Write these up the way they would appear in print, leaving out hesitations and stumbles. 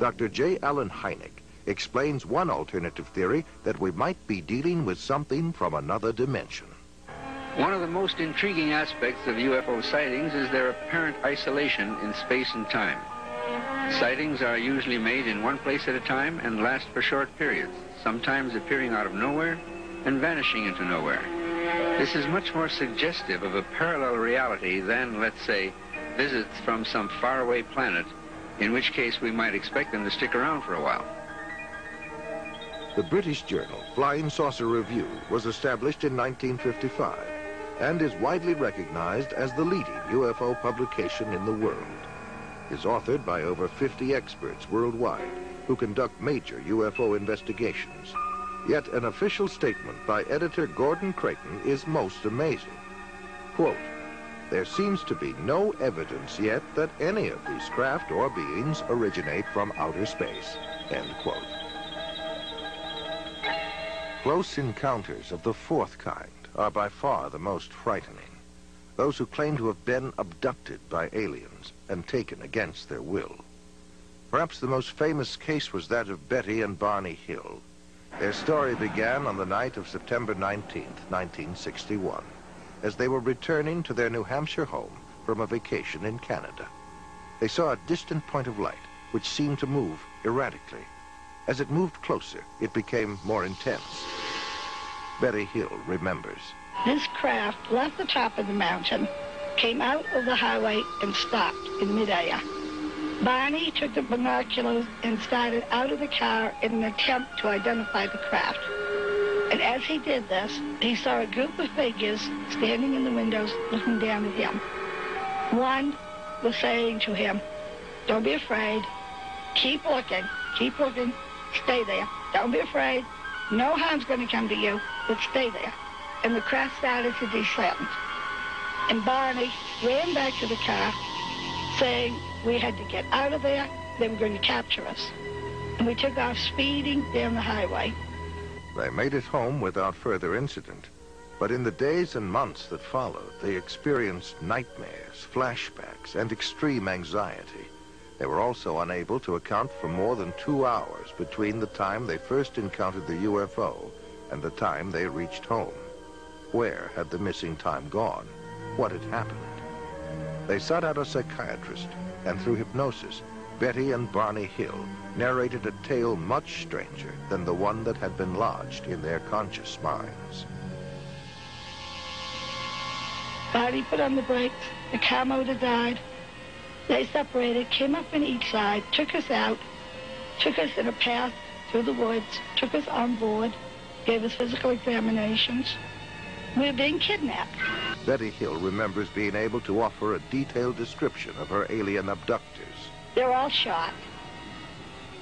Dr. J. Allen Hynek explains one alternative theory that we might be dealing with something from another dimension. One of the most intriguing aspects of UFO sightings is their apparent isolation in space and time. Sightings are usually made in one place at a time and last for short periods, sometimes appearing out of nowhere and vanishing into nowhere. This is much more suggestive of a parallel reality than, let's say, visits from some faraway planet, in which case we might expect them to stick around for a while. The British journal Flying Saucer Review was established in 1955 and is widely recognized as the leading UFO publication in the world. It is authored by over 50 experts worldwide who conduct major UFO investigations. Yet an official statement by editor Gordon Creighton is most amazing. Quote, "There seems to be no evidence yet that any of these craft or beings originate from outer space." End quote. Close encounters of the fourth kind are by far the most frightening. Those who claim to have been abducted by aliens and taken against their will. Perhaps the most famous case was that of Betty and Barney Hill. Their story began on the night of September 19th, 1961, as they were returning to their New Hampshire home from a vacation in Canada. They saw a distant point of light which seemed to move erratically. As it moved closer, it became more intense. Betty Hill remembers. This craft left the top of the mountain, came out of the highway, and stopped in midair. Barney took the binoculars and started out of the car in an attempt to identify the craft. And as he did this, he saw a group of figures standing in the windows looking down at him. One was saying to him, "Don't be afraid. Keep looking. Keep looking. Stay there. Don't be afraid. No harm's going to come to you, but stay there." And the craft started to descend. And Barney ran back to the car, saying we had to get out of there. They were going to capture us. And we took off speeding down the highway. They made it home without further incident. But in the days and months that followed, they experienced nightmares, flashbacks, and extreme anxiety. They were also unable to account for more than 2 hours between the time they first encountered the UFO and the time they reached home. Where had the missing time gone? What had happened? They sought out a psychiatrist, and through hypnosis, Betty and Barney Hill narrated a tale much stranger than the one that had been lodged in their conscious minds. Barney put on the brakes, the car motor died. They separated, came up on each side, took us out, took us in a path through the woods, took us on board, gave us physical examinations. We were being kidnapped. Betty Hill remembers being able to offer a detailed description of her alien abductors. They were all shot.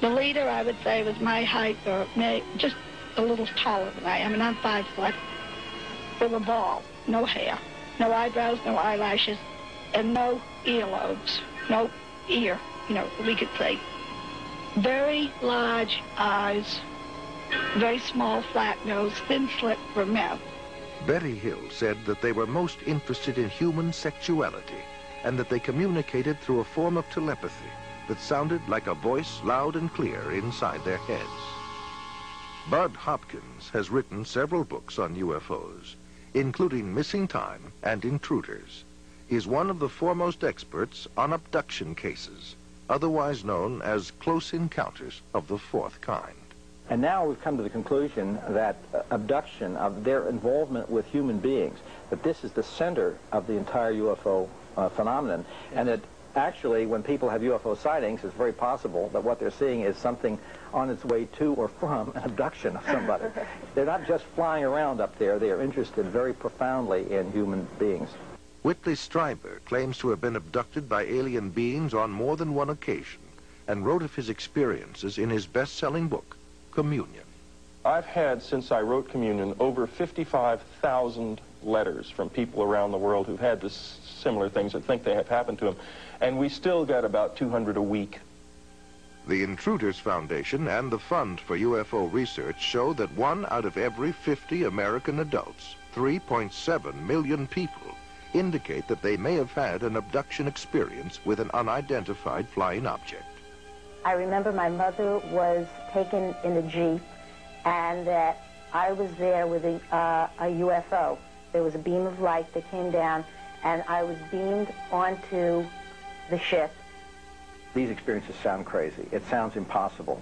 The leader, I would say, was my height, or just a little taller than I am, and I'm 5 foot, with a bald, no hair, no eyebrows, no eyelashes, and no earlobes, no ear, we could say. Very large eyes, very small, flat nose, thin slit for mouth. Betty Hill said that they were most interested in human sexuality and that they communicated through a form of telepathy that sounded like a voice loud and clear inside their heads. Bud Hopkins has written several books on UFOs, including Missing Time and Intruders. He is one of the foremost experts on abduction cases, otherwise known as close encounters of the fourth kind. And now we've come to the conclusion that abduction, of their involvement with human beings, that this is the center of the entire UFO phenomenon, and that actually when people have UFO sightings, it's very possible that what they're seeing is something on its way to or from an abduction of somebody. They're not just flying around up there, they are interested very profoundly in human beings. Whitley Strieber claims to have been abducted by alien beings on more than one occasion and wrote of his experiences in his best-selling book, Communion. I've had, since I wrote Communion, over 55,000 letters from people around the world who've had this similar things that think they have happened to them, and we still get about 200 a week. The Intruders Foundation and the Fund for UFO Research show that 1 out of every 50 American adults, 3.7 million people, indicate that they may have had an abduction experience with an unidentified flying object. I remember my mother was taken in a Jeep, and that I was there with a UFO. There was a beam of light that came down, and I was beamed onto the ship. These experiences sound crazy. It sounds impossible.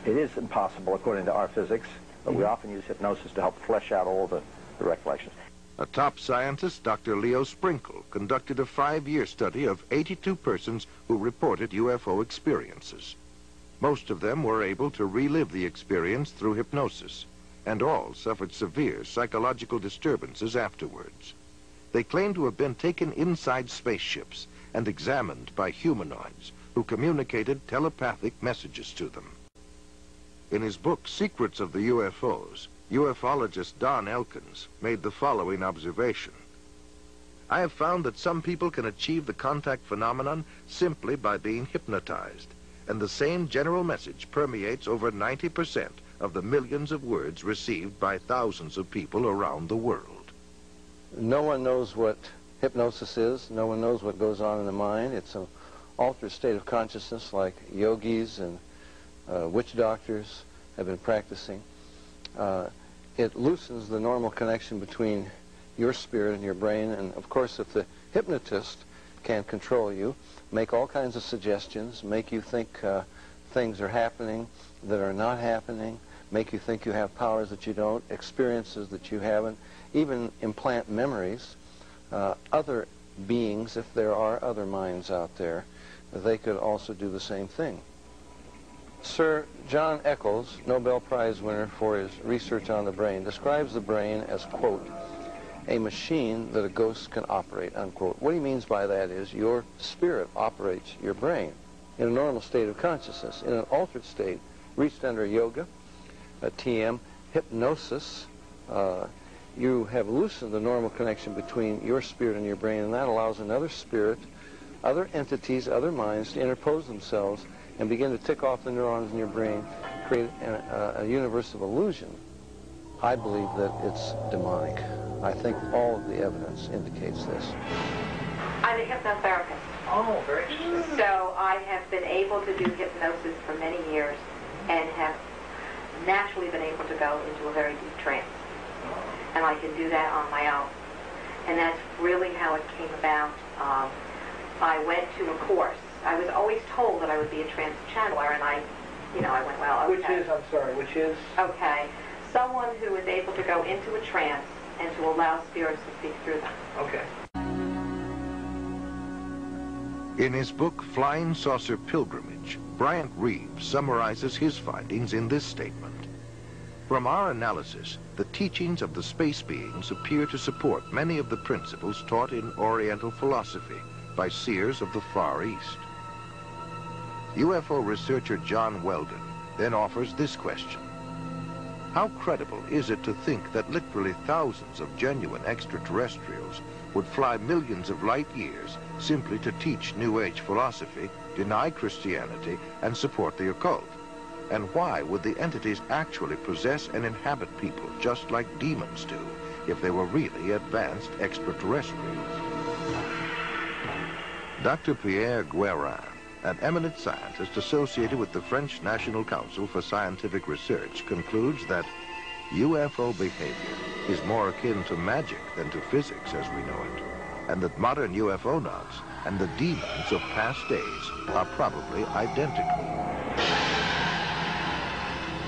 It is impossible according to our physics, but we often use hypnosis to help flesh out all the recollections. A top scientist, Dr. Leo Sprinkle, conducted a 5-year study of 82 persons who reported UFO experiences. Most of them were able to relive the experience through hypnosis, and all suffered severe psychological disturbances afterwards. They claimed to have been taken inside spaceships and examined by humanoids who communicated telepathic messages to them. In his book, Secrets of the UFOs, ufologist Don Elkins made the following observation. I have found that some people can achieve the contact phenomenon simply by being hypnotized, and the same general message permeates over 90% of the millions of words received by thousands of people around the world. No one knows what hypnosis is. No one knows what goes on in the mind. It's an altered state of consciousness like yogis and witch doctors have been practicing. It loosens the normal connection between your spirit and your brain, and of course if the hypnotist can control you, make all kinds of suggestions, make you think things are happening that are not happening, make you think you have powers that you don't, experiences that you haven't, even implant memories, other beings, if there are other minds out there, they could also do the same thing. Sir John Eccles, Nobel Prize winner for his research on the brain, describes the brain as, quote, a machine that a ghost can operate, unquote. What he means by that is your spirit operates your brain in a normal state of consciousness. In an altered state, reached under yoga, TM, hypnosis, you have loosened the normal connection between your spirit and your brain, and that allows another spirit, other entities, other minds to interpose themselves and begin to tick off the neurons in your brain, create a universe of illusion. I believe that it's demonic. I think all of the evidence indicates this. I'm a hypnotherapist. Oh, very interesting. So I have been able to do hypnosis for many years and have naturally been able to go into a very deep trance. And I can do that on my own. And that's really how it came about. I went to a course. I was always told that I would be a trance channeler, and I went, well, okay. Which is? Okay. Someone who is able to go into a trance and to allow spirits to speak through them. Okay. In his book, Flying Saucer Pilgrimage, Bryant Reeves summarizes his findings in this statement. From our analysis, the teachings of the space beings appear to support many of the principles taught in Oriental philosophy by seers of the Far East. UFO researcher John Weldon then offers this question. How credible is it to think that literally thousands of genuine extraterrestrials would fly millions of light years simply to teach New Age philosophy, deny Christianity, and support the occult? And why would the entities actually possess and inhabit people just like demons do if they were really advanced extraterrestrials? Dr. Pierre Guérin, an eminent scientist associated with the French National Council for Scientific Research, concludes that UFO behavior is more akin to magic than to physics as we know it, and that modern UFOnauts and the demons of past days are probably identical.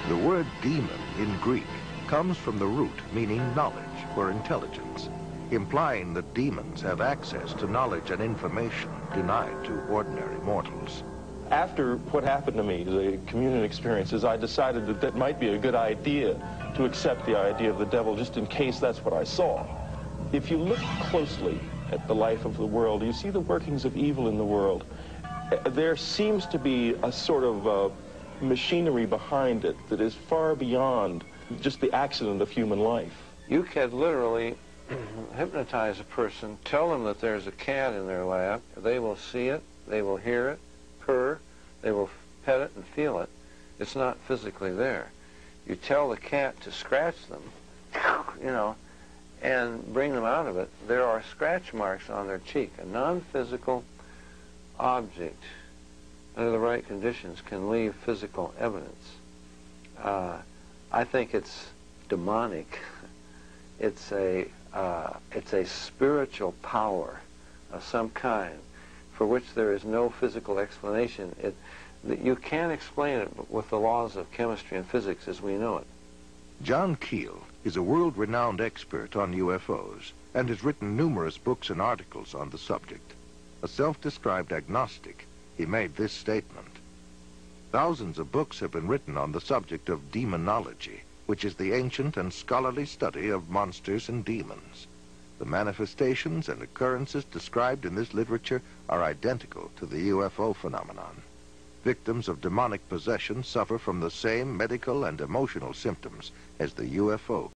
The word demon in Greek comes from the root meaning knowledge or intelligence, implying that demons have access to knowledge and information denied to ordinary mortals. After what happened to me, the communion experiences, I decided that that might be a good idea to accept the idea of the devil just in case that's what I saw. If you look closely at the life of the world, you see the workings of evil in the world. There seems to be a sort of machinery behind it that is far beyond just the accident of human life. You can literally hypnotize a person, tell them that there's a cat in their lap. They will see it, they will hear it, purr, they will pet it and feel it. It's not physically there. You tell the cat to scratch them, and bring them out of it. There are scratch marks on their cheek, a non-physical object under the right conditions, can leave physical evidence. I think it's demonic. It's a spiritual power of some kind for which there is no physical explanation. You can't explain it with the laws of chemistry and physics as we know it. John Keel is a world-renowned expert on UFOs and has written numerous books and articles on the subject. A self-described agnostic, he made this statement: "Thousands of books have been written on the subject of demonology, which is the ancient and scholarly study of monsters and demons. The manifestations and occurrences described in this literature are identical to the UFO phenomenon. Victims of demonic possession suffer from the same medical and emotional symptoms as the UFO